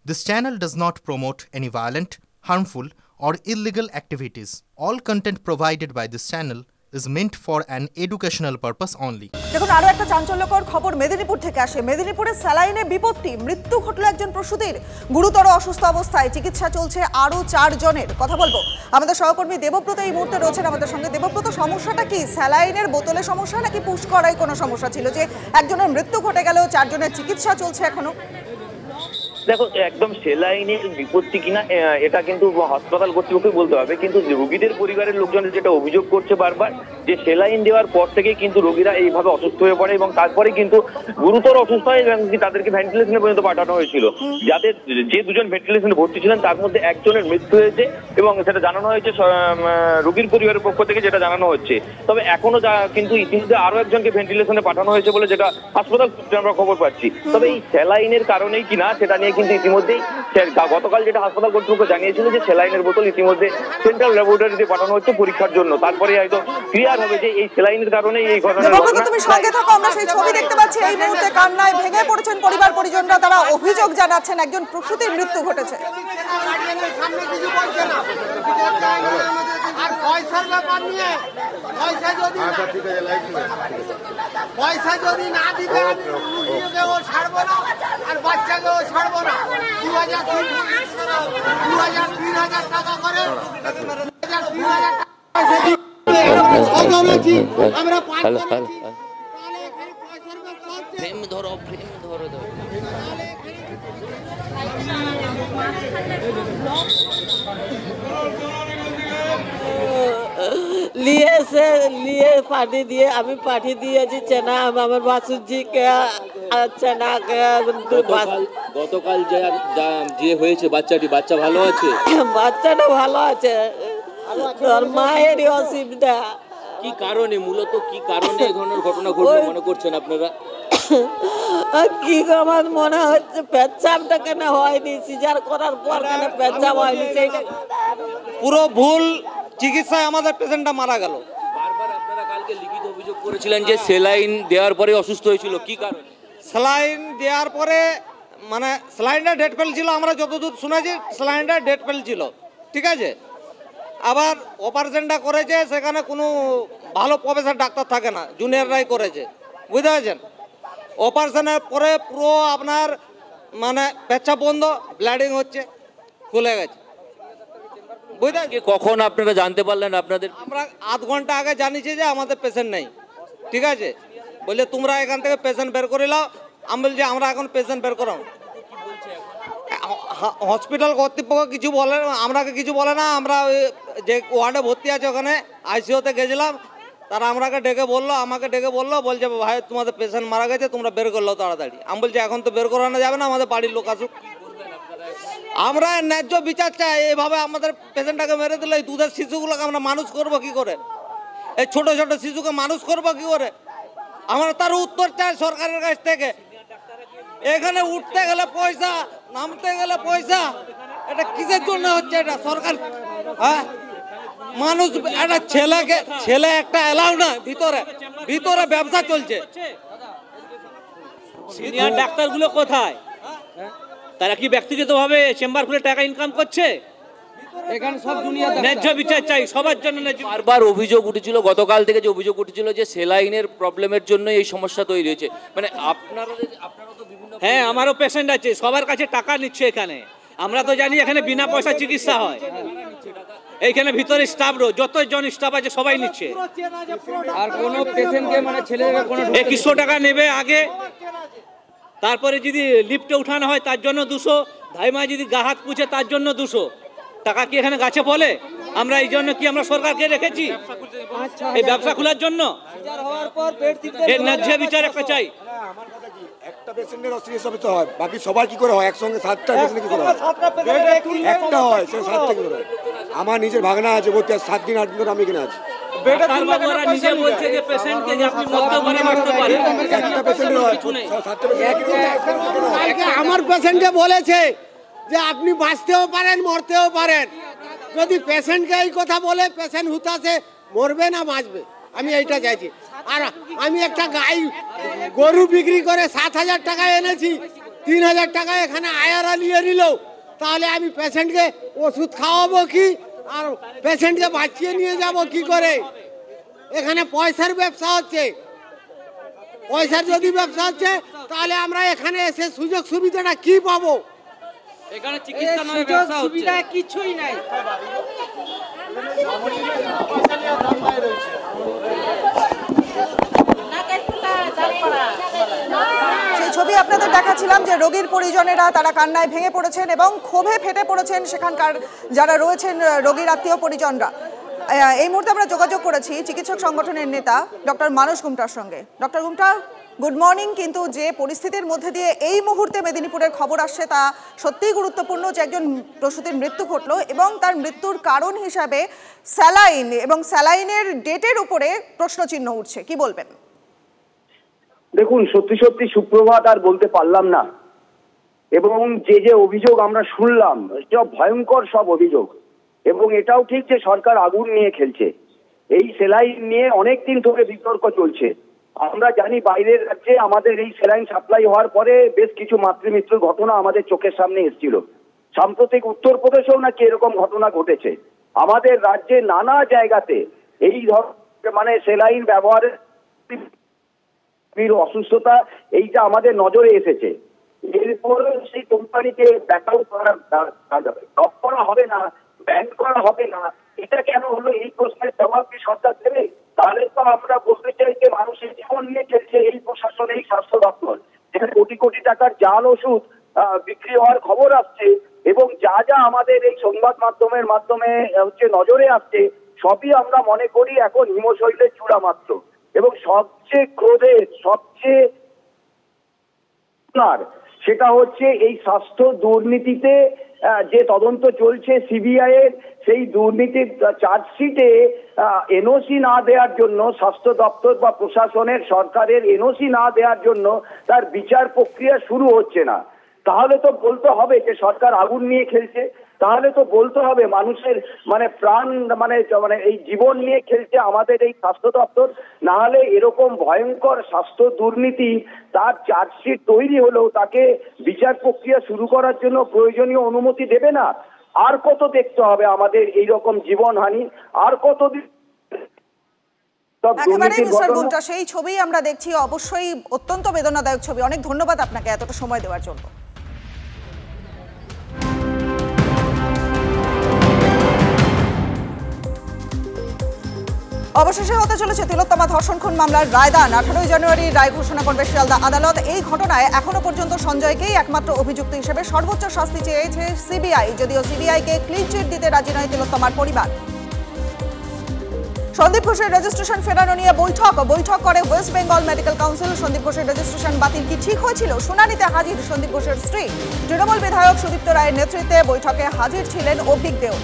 This channel does not promote any violent, harmful, or illegal activities. All content provided by this channel is meant for an educational purpose only. দেখুন আরো একটা চাঞ্চল্যকর খবর মেদিনীপুর থেকে আসে। মেদিনীপুরের স্যালাইনে বিপত্তি, মৃত্যু ঘটল একজন প্রসূতির। গুরুতর অসুস্থ অবস্থায় চিকিৎসা চলছে আরো 4 জনের। কথা বলবো আমাদের সহকর্মী দেবব্রত এই মুহূর্তে রয়েছেন আমাদের সঙ্গে। দেবব্রত, সমস্যাটা কি? স্যালাইনের বোতলে সমস্যা নাকি পুশ করায় কোনো সমস্যা ছিল যে একজনের মৃত্যু ঘটে গেল, 4 জনের চিকিৎসা চলছে এখনো? দেখো, একদম সেলাইনের বিপত্তি কিনা এটা কিন্তু হাসপাতাল কর্তৃপক্ষই বলতে হবে, কিন্তু রোগীদের পরিবারের লোকজন যেটা অভিযোগ করছে বারবার যে সেলাইন দেওয়ার পর থেকে কিন্তু রোগীরা এইভাবে অসুস্থ হয়ে পড়ে এবং তারপরে কিন্তু গুরুতর অসুস্থ হয় এবং তাদেরকে ভেন্টিলেশনে পর্যন্ত পাঠানো হয়েছিল। যাদের যে 2 জন ভেন্টিলেশনে ভর্তি ছিলেন তার মধ্যে একজনের মৃত্যু হয়েছে এবং সেটা জানানো হয়েছে রোগীর পরিবারের পক্ষ থেকে, যেটা জানানো হচ্ছে। তবে এখনো কিন্তু ইতিমধ্যে আরো একজনকে ভেন্টিলেশনে পাঠানো হয়েছে বলে যেটা হাসপাতাল সূত্রে আমরা খবর পাচ্ছি। তবে এই সেলাইনের কারণেই কিনা সেটা নিয়ে কিন্তু ইতিমধ্যেই গতকাল যেটা হাসপাতাল কর্তৃপক্ষ জানিয়েছিল যে সেলাইনের বোতল ইতিমধ্যে সেন্ট্রাল ল্যাবরেটরিতে পাঠানো হচ্ছে পরীক্ষার জন্য, তারপরে হয়তো ক্লিয়ার হবে যে এই সেলাইনের কারণে এই ঘটনা। তুমি সঙ্গে থাকো, আমরা সেই ছবি দেখতে পাচ্ছি। এই মুহূর্তে কান্নায় ভেঙে পড়েছেন পরিবার পরিজনরা। তারা অভিযোগ জানাচ্ছেন একজন প্রসূতির মৃত্যু ঘটেছে। আর পয়সার ব্যাপার নিয়ে পয়সা যদি না দিবে রুগীকেও ছাড়বো না আর বাচ্চাকেও ছাড়বো না। 2000-3000 টাকা করে আমরা लिए पाठी दिए আমি পাঠিয়ে দিয়েছি চেনা আমার বাসুজিকে চেনা। গতকাল যে হয়েছে বাচ্চা ভালো আছে? বাচ্চাটা ভালো আছে, তোর মায়েরই অসুবিধা। কি কারণে, মূলত কি কারণে এই ধরনের ঘটনা ঘটলো মনে করছেন আপনারা? কি আমার মনে হচ্ছে পেচ্ছাপটা কেন হয়নি, সিজার করার পর কেন পেচ্ছাপ হয়নি, সেইটা পুরো ভুল চিকিৎসায় আমাদের পেশেন্টটা মারা গেল। বারবার আপনারা কালকে লিখিত অভিযোগ করেছিলেন যে সেলাইন দেওয়ার পরে অসুস্থ হয়েছিল, কি কারণে? স্যালাইন দেওয়ার পরে মানে স্যালাইনটা ডেট ফেলছিল, আমরা যতদূর শুনেছি স্যালাইনটা ডেট ফেলছিল, ঠিক আছে। আবার অপারেশনটা করেছে, সেখানে কোনো ভালো প্রফেসর ডাক্তার থাকে না, জুনিয়ররাই করেছে, বুঝতে পারছেন। অপারেশনের পরে পুরো আপনার মানে পেচ্ছাপ বন্ধ, ব্লিডিং হচ্ছে, ফুলে গেছে, বুঝতে। কখন আপনারা জানতে পারলেন? আপনাদের আমরা আধ ঘন্টা আগে জানিয়েছি যে আমাদের পেশেন্ট নেই, ঠিক আছে। বললে তোমরা এখান থেকে পেশেন্ট বের করে নাও। আমি বলছি আমরা এখন পেশেন্ট বের করাও। হসপিটাল কর্তৃপক্ষ কিছু বলে, আমরাকে কিছু বলে না। আমরা যে ওয়ার্ডে ভর্তি আছে ওখানে আইসিইউতে গেছিলাম, তারা আমাকে ডেকে বললো বলছে ভাই তোমাদের পেশেন্ট মারা গেছে, তোমরা বের করলো তাড়াতাড়ি। আমি বলছি এখন তো বের করানো যাবে না, আমাদের বাড়ির লোক আসুক। আমরা ন্যায্য বিচার চাই। এইভাবে আমাদের পেশেন্টটাকে মেরে দিলে এই দুধের শিশুগুলোকে আমরা মানুষ করবো কি করে? এই ছোট ছোট শিশুকে মানুষ করবো কি করে? আমরা তার উত্তর চাই সরকারের কাছ থেকে। এখানে উঠতে গেলে পয়সা, নামতে গেলে পয়সা, এটা কিসের জন্য হচ্ছে? এটা সরকার, হ্যাঁ মানুষ, একটা ছেলে একটা এলাও না, ভিতরে ব্যবসা চলছে। সিনিয়র ডাক্তারগুলো কোথায়? তারা কি ব্যক্তিগতভাবে চেম্বার খুলে টাকা ইনকাম করছে? এখানে সব দুনিয়া ন্যায্য বিচার চাই সবার জন্য। বারবার অভিযোগ উঠেছিল, গতকাল থেকে যে অভিযোগ উঠেছিল যে সেলাইনের প্রবলেমের জন্য এই সমস্যা তৈরি হয়েছে। মানে আপনারা তো বিভিন্ন, হ্যাঁ আমারও পেশেন্ট আছে, সবার কাছে টাকা নিচ্ছে এখানে। আমরা তো জানি এখানে বিনা পয়সা চিকিৎসা হয়। এইখানে ভিতরে স্টাফ যতজন স্টাফ আছে সবাই নিচ্ছে। আর কোনো পেশেন্টকে মানে ছেলেদের কোনো 2100 টাকা নেবে আগে, তারপরে যদি লিফটে উঠানো হয় তার জন্য 200, ধাইমা যদি গা হাত পুছে তার জন্য 200 টাকা। কি এখানে গাছে বলে? আমরা এই জন্য কি আমরা সরকারকে রেখেছি এই ব্যবসা খোলার জন্য? এর ন্যায্য বিচার একটা চাই। একটা পেশেন্টের অস্ত্রোপচার হয়, বাকি সবার কি করে হয়? একসঙ্গে 7টা পেশেন্ট কি করে হয়? একটা হয়, সে 7টা কি করে হয়? আমার নিজের ভাগনা আছে, বলতে 7 দিন 8 দিন ধরে আমি এখানে আছি। নিজে বলছে যে পেশেন্টকে যে আপনি মরতে পারেন, একটা পেশেন্টের হয়, 7টা পেশেন্ট। আমার পেশেন্টে বলেছে যে আপনি বাঁচতেও পারেন মরতেও পারেন। যদি পেশেন্টকে এই কথা বলে, পেশেন্ট হুতাশে মরবে না বাঁচবে, আমি এইটা চাইছি। আর আমি একটা গাই গরু বিক্রি করে 7,000 টাকা এনেছি, 3000 টাকা এখানে আয়ারা নিয়ে নিল, তাহলে আমি পেশেন্টকে ওষুধ খাওয়াবো কি আর পেশেন্টকে বাঁচিয়ে নিয়ে যাব কি করে? এখানে পয়সার ব্যবসা হচ্ছে। পয়সার যদি ব্যবসা হচ্ছে তাহলে আমরা এখানে এসে সুযোগ সুবিধাটা কি পাবো? এখানে চিকিৎসা নামে ব্যবসা হচ্ছে, সুবিধা কিছুই নাই। সেই ছবি আপনাদের দেখাচ্ছিলাম যে রোগীর পরিজনেরা তারা কান্নায় ভেঙে পড়েছেন এবং ক্ষোভে ফেটে পড়েছেন সেখানকার যারা রয়েছেন রোগীর আত্মীয় পরিজনরা। এই মুহূর্তে আমরা যোগাযোগ করেছি চিকিৎসক সংগঠনের নেতা ডক্টর মানস গুমটার সঙ্গে। Doctor Gumta, good morning. কিন্তু যে পরিস্থিতির মধ্যে দিয়ে এই মুহূর্তে মেদিনীপুরের খবর আসছে তা সত্যিই গুরুত্বপূর্ণ যে একজন প্রসূতির মৃত্যু ঘটলো এবং তার মৃত্যুর কারণ হিসাবে স্যালাইন এবং স্যালাইনের ডেটের উপরে প্রশ্নচিহ্ন উঠছে, কি বলবেন? দেখুন, সত্যি সত্যি সুপ্রভাত আর বলতে পারলাম না। এবং যে অভিযোগ আমরা শুনলাম সব ভয়ঙ্কর সব অভিযোগ। এবং এটাও ঠিক যে সরকার আগুন নিয়ে খেলছে। এই সেলাইন নিয়ে অনেকদিন ধরে বিতর্ক চলছে। আমরা জানি বাইরের রাজ্যে আমাদের এই সেলাইন সাপ্লাই হওয়ার পরে বেশ কিছু মাতৃমৃত্যুর ঘটনা আমাদের চোখের সামনে এসেছিল। সাম্প্রতিক উত্তরপ্রদেশেও নাকি এরকম ঘটনা ঘটেছে। আমাদের রাজ্যে নানা জায়গাতে এই ধরনের সেলাইন ব্যবহারের অসুস্থতা এইটা আমাদের নজরে এসেছে। এরপর সেই কোম্পানিকে ব্যাকআউট করা হবে না, ব্যান করা হবে না, এটা কেন হলো? এই প্রশ্নের জবাব কি সরকার দেবে? তাহলে তো আমরা বলতে চাই যে মানুষের জীবন নিয়ে খেলছে এই প্রশাসন, এই স্বাস্থ্য দপ্তর, যেখানে কোটি কোটি টাকার জাল ওষুধ বিক্রি হওয়ার খবর আসছে এবং যা যা আমাদের এই সংবাদ মাধ্যমের মাধ্যমে নজরে আসছে সবই আমরা মনে করি এখন হিমশৈলের চূড়া মাত্র। এবং সবচেয়ে ক্রোধের সবচেয়ে সেটা হচ্ছে এই স্বাস্থ্য দুর্নীতিতে যে তদন্ত চলছে সিবিআই এর, সেই দুর্নীতির চার্জশিটে এনওসি না দেওয়ার জন্য স্বাস্থ্য দপ্তর বা প্রশাসনের সরকারের এনওসি না দেওয়ার জন্য তার বিচার প্রক্রিয়া শুরু হচ্ছে না। তাহলে তো বলতে হবে যে সরকার আগুন নিয়ে খেলছে, তাহলে তো বলতে হবে মানুষের প্রাণ এই জীবন নিয়ে খেলছে আমাদের এই স্বাস্থ্য দপ্তর। না হলে এরকম ভয়ঙ্কর স্বাস্থ্য দুর্নীতি তার চার্জশিট তৈরি হলেও তাকে বিচার প্রক্রিয়া শুরু করার জন্য প্রয়োজনীয় অনুমতি দেবে না। আর কত দেখতে হবে আমাদের এইরকম জীবনহানি? আর কতদিন? সেই ছবি আমরা দেখছি, অবশ্যই অত্যন্ত বেদনাদায়ক ছবি। অনেক ধন্যবাদ আপনাকে এতটা সময় দেওয়ার জন্য। অবশেষে হতে চলেছে তিলোত্তমা ধর্ষণ খুন মামলার রায়দান। 18 জানুয়ারি রায় ঘোষণা করবে শিয়ালদা আদালত। এই ঘটনায় এখনো পর্যন্ত সঞ্জয়কেই একমাত্র অভিযুক্ত হিসেবে সর্বোচ্চ শাস্তি চেয়েছে সিবিআই, যদিও সিবিআইকে ক্লিন চিট দিতে রাজি নয় তিলোত্তমার পরিবার। সন্দীপ ঘোষের রেজিস্ট্রেশন ফেরানো নিয়ে বৈঠক করে West Bengal medical council. Sandip ঘোষের রেজিস্ট্রেশন বাতিল কি ঠিক হয়েছিল? শুনানিতে হাজির সন্দীপ ঘোষের স্ত্রী। তৃণমূল বিধায়ক সুদীপ্ত রায়ের নেতৃত্বে বৈঠকে হাজির ছিলেন অভিক দেও।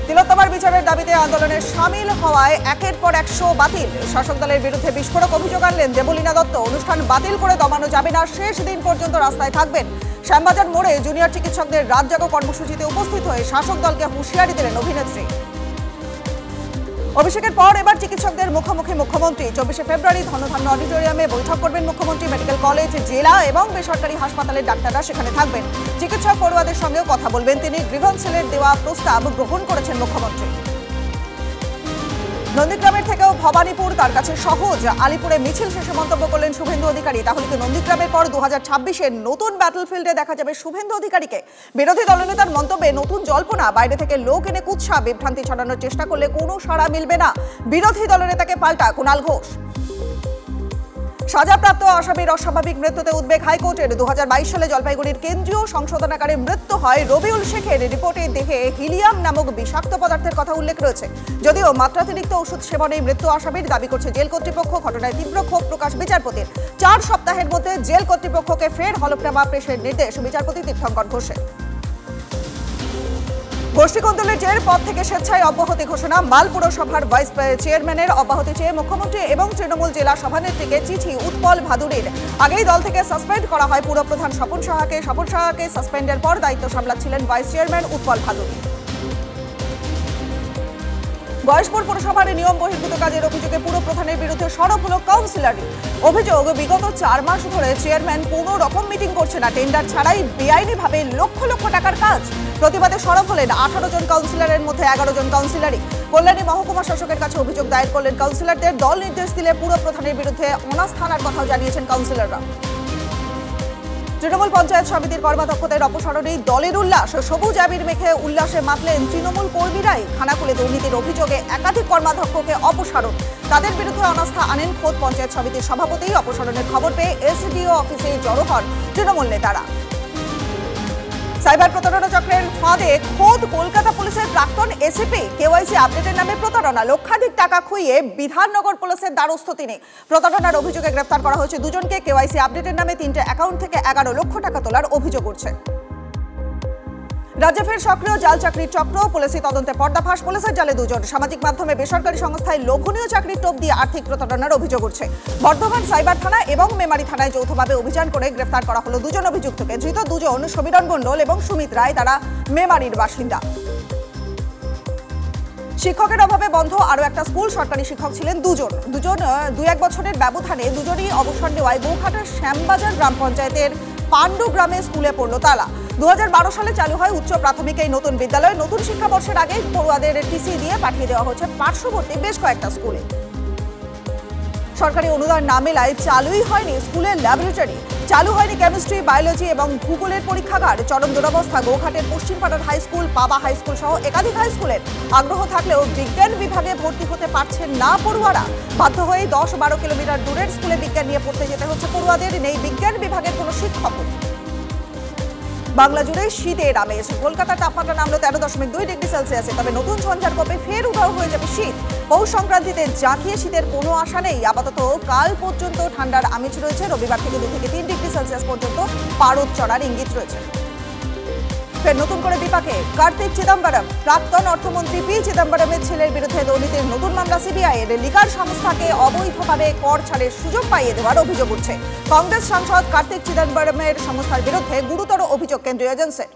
তিলোত্তমার বিচারের দাবিতে আন্দোলনে সামিল হওয়ায় একের পর 100 বাতিল। শাসক দলের বিরুদ্ধে বিস্ফোরক অভিযোগ আনলেন দেবলীনা দত্ত। অনুষ্ঠান বাতিল করে দমানো যাবে না, শেষ দিন পর্যন্ত রাস্তায় থাকবেন। শ্যামবাজার মোড়ে জুনিয়র চিকিৎসকদের রাত জাগো কর্মসূচিতে উপস্থিত হয়ে শাসক দলকে হুঁশিয়ারি দিলেন অভিনেত্রী। অভিষেকের পর এবার চিকিৎসকদের মুখোমুখি মুখ্যমন্ত্রী। 24 ফেব্রুয়ারি ধনধান্য অডিটোরিয়ামে বৈঠক করবেন মুখ্যমন্ত্রী। মেডিকেল কলেজ, জেলা এবং বেসরকারি হাসপাতালের ডাক্তাররা সেখানে থাকবেন। চিকিৎসক পড়ুয়াদের সঙ্গেও কথা বলবেন তিনি। গ্রিভেন্স সেলের দেওয়া প্রস্তাব গ্রহণ করেছেন মুখ্যমন্ত্রী। নন্দীগ্রামের থেকেও ভবানীপুর তার কাছে সহজ। আলিপুরে মিছিল শেষে মন্তব্য করলেন শুভেন্দু অধিকারী। তাহলে কি নন্দীগ্রামের পর 2026-এর নতুন ব্যাটলফিল্ডে দেখা যাবে শুভেন্দু অধিকারীকে? বিরোধী দলনেতার মন্তব্যে নতুন জল্পনা, বাইরে থেকে লোক এনে কুৎসা বিভ্রান্তি ছড়ানোর চেষ্টা করলে কোনো সাড়া মিলবে না। বিরোধী দলনেতাকে পাল্টা কুণাল ঘোষ। সাজাপ্রাপ্ত আসামির অস্বাভাবিক মৃত্যুতে উদ্বেগ হাইকোর্টের। 2022 সালে জলপাইগুড়ির কেন্দ্রীয় সংশোধনাগারে মৃত্যু হয় রবিউল শেখের। রিপোর্টে দেহে হিলিয়াম নামক বিষাক্ত পদার্থের কথা উল্লেখ রয়েছে। যদিও মাত্রাতিরিক্ত ওষুধ সেবনেই মৃত্যু আসামির দাবি করছে জেল কর্তৃপক্ষ। ঘটনায় তীব্র ক্ষোভ প্রকাশ বিচারপতির। 4 সপ্তাহের মধ্যে জেল কর্তৃপক্ষকে ফের হলফনামা পেশের নির্দেশ বিচারপতি তীর্থঙ্কর ঘোষের। গোষ্ঠী কোন্দলের জের পদ থেকে স্বেচ্ছায় অব্যাহতি ঘোষণা। মাল পুরসভার ভাইস চেয়ারম্যানের অব্যাহতি চেয়ে মুখ্যমন্ত্রী এবং তৃণমূল জেলা সভানেত্রীকে চিঠি উৎপল ভাদুরীর। আগেই দল থেকে সাসপেন্ড করা হয় পুরপ্রধান স্বপন সাহাকে। স্বপন সাহাকে সাসপেন্ডের পর দায়িত্ব সামলাচ্ছিলেন ভাইস চেয়ারম্যান উৎপল ভাদুরী। গয়েশপুর পুরসভার নিয়ম বহির্ভূত কাজের অভিযোগে পুর প্রধানের বিরুদ্ধে সরব হলো কাউন্সিলর। অভিযোগ, বিগত 4 মাস ধরে চেয়ারম্যান কোনো রকম মিটিং করছে না, টেন্ডার ছাড়াই বেআইনিভাবে লক্ষ লক্ষ টাকার কাজ। প্রতিবাদে সরব হলেন 18 জন কাউন্সিলরের মধ্যে 11 জন কাউন্সিলরই। কল্যাণী মহকুমা শাসকের কাছে অভিযোগ দায়ের করলেন কাউন্সিলরদের দল। নির্দেশ দিলে পুর প্রধানের বিরুদ্ধে অনাস্থা আনার কথাও জানিয়েছেন কাউন্সিলররা। তৃণমূল পঞ্চায়েত সমিতির কর্মাধ্যক্ষদের অপসারণেই দলের উল্লাস। সবুজ আবির মেখে উল্লাসে মাতলেন তৃণমূল কর্মীরাই। খানাকুলে দুর্নীতির অভিযোগে একাধিক কর্মাধ্যক্ষকে অপসারণ, তাদের বিরুদ্ধে অনাস্থা আনেন খোদ পঞ্চায়েত সমিতির সভাপতি। অপসারণের খবর পেয়ে এসডিও অফিসে জড়ো হন তৃণমূল নেতারা। সাইবার প্রতারণা চক্রের ফাঁদে খোদ কলকাতা পুলিশের প্রাক্তন এসিপি। কেওয়াইসি আপডেটের নামে প্রতারণা, লক্ষাধিক টাকা খুইয়ে বিধাননগর পুলিশের দ্বারস্থ তিনি। প্রতারণার অভিযোগে গ্রেফতার করা হয়েছে 2 জনকে। কেওয়াইসি আপডেটের নামে 3টে অ্যাকাউন্ট থেকে 11 লক্ষ টাকা তোলার অভিযোগ উঠছে। রাজ্যে ফের সক্রিয় জাল চাকরির চক্র, পুলিশি তদন্তে পর্দাফাঁস। পুলিশের জালে 2 জন। সামাজিক মাধ্যমে বেসরকারি সংস্থায় লোভনীয় চাকরির টোপ দিয়ে আর্থিক প্রতারণার অভিযোগ উঠছে। বর্ধমান সাইবার থানা এবং মেমারি থানায় যৌথভাবে অভিযান করে গ্রেফতার করা হলো 2 জন অভিযুক্তকে। ধৃত 2 জন সমীরণ মণ্ডল এবং সুমিত রায়, তারা মেমারির বাসিন্দা। শিক্ষকের অভাবে বন্ধ আরও একটা স্কুল, সরকারি শিক্ষক ছিলেন 2 জন। 2-1 বছরের ব্যবধানে 2 জনই অবসর নেওয়ায় গৌঘাটের শ্যামবাজার গ্রাম পঞ্চায়েতের পাণ্ডু গ্রামে স্কুলে পড়ল তালা। 2012 সালে চালু হয় উচ্চ প্রাথমিক এই নতুন বিদ্যালয়। নতুন শিক্ষাবর্ষের আগেই পড়ুয়াদের টিসি দিয়ে পাঠিয়ে দেওয়া হচ্ছে পার্শ্ববর্তী বেশ কয়েকটা স্কুলে। সরকারি অনুদান না মেলায় চালুই হয়নি স্কুলের ল্যাবরেটরি, চালু হয়নি কেমিস্ট্রি, বায়োলজি এবং ভূগোলের পরীক্ষাগার। চরম দুরবস্থা গৌঘাটের পশ্চিমপাড়ার হাই স্কুল, পাবা হাই স্কুল সহ একাধিক হাই স্কুলের। আগ্রহ থাকলেও বিজ্ঞান বিভাগে ভর্তি হতে পারছেন না পড়ুয়ারা। বাধ্য হয়ে 10-12 কিলোমিটার দূরের স্কুলে বিজ্ঞান নিয়ে পড়তে যেতে হচ্ছে পড়ুয়াদের। নেই বিজ্ঞান বিভাগের কোনো শিক্ষক। বাংলা জুড়ে শীতের আমেজ। কলকাতার তাপমাত্রা নামলো 13.2 ডিগ্রি সেলসিয়াসে। তবে নতুন ঝঞ্ঝার কোপে ফের উধাও হয়ে যাবে শীত। পৌষ সংক্রান্তিতে জাঁকিয়ে শীতের কোনো আশা নেই। আপাতত কাল পর্যন্ত ঠান্ডার আমেজ রয়েছে। রবিবার থেকে 2 থেকে 3 ডিগ্রি সেলসিয়াস পর্যন্ত পারদ চড়ার ইঙ্গিত রয়েছে। ফের নতুন করে বিপাকে কার্তিক চিদম্বরম। প্রাক্তন অর্থমন্ত্রী পি চিদম্বরমের ছেলের বিরুদ্ধে দুর্নীতির নতুন মামলা। সিবিআই এর লিকার সংস্থাকে অবৈধভাবে কর ছাড়ের সুযোগ পাইয়ে দেওয়ার অভিযোগ উঠছে। কংগ্রেস সাংসদ কার্তিক চিদম্বরমের সংস্থার বিরুদ্ধে গুরুতর অভিযোগ কেন্দ্রীয় এজেন্সির।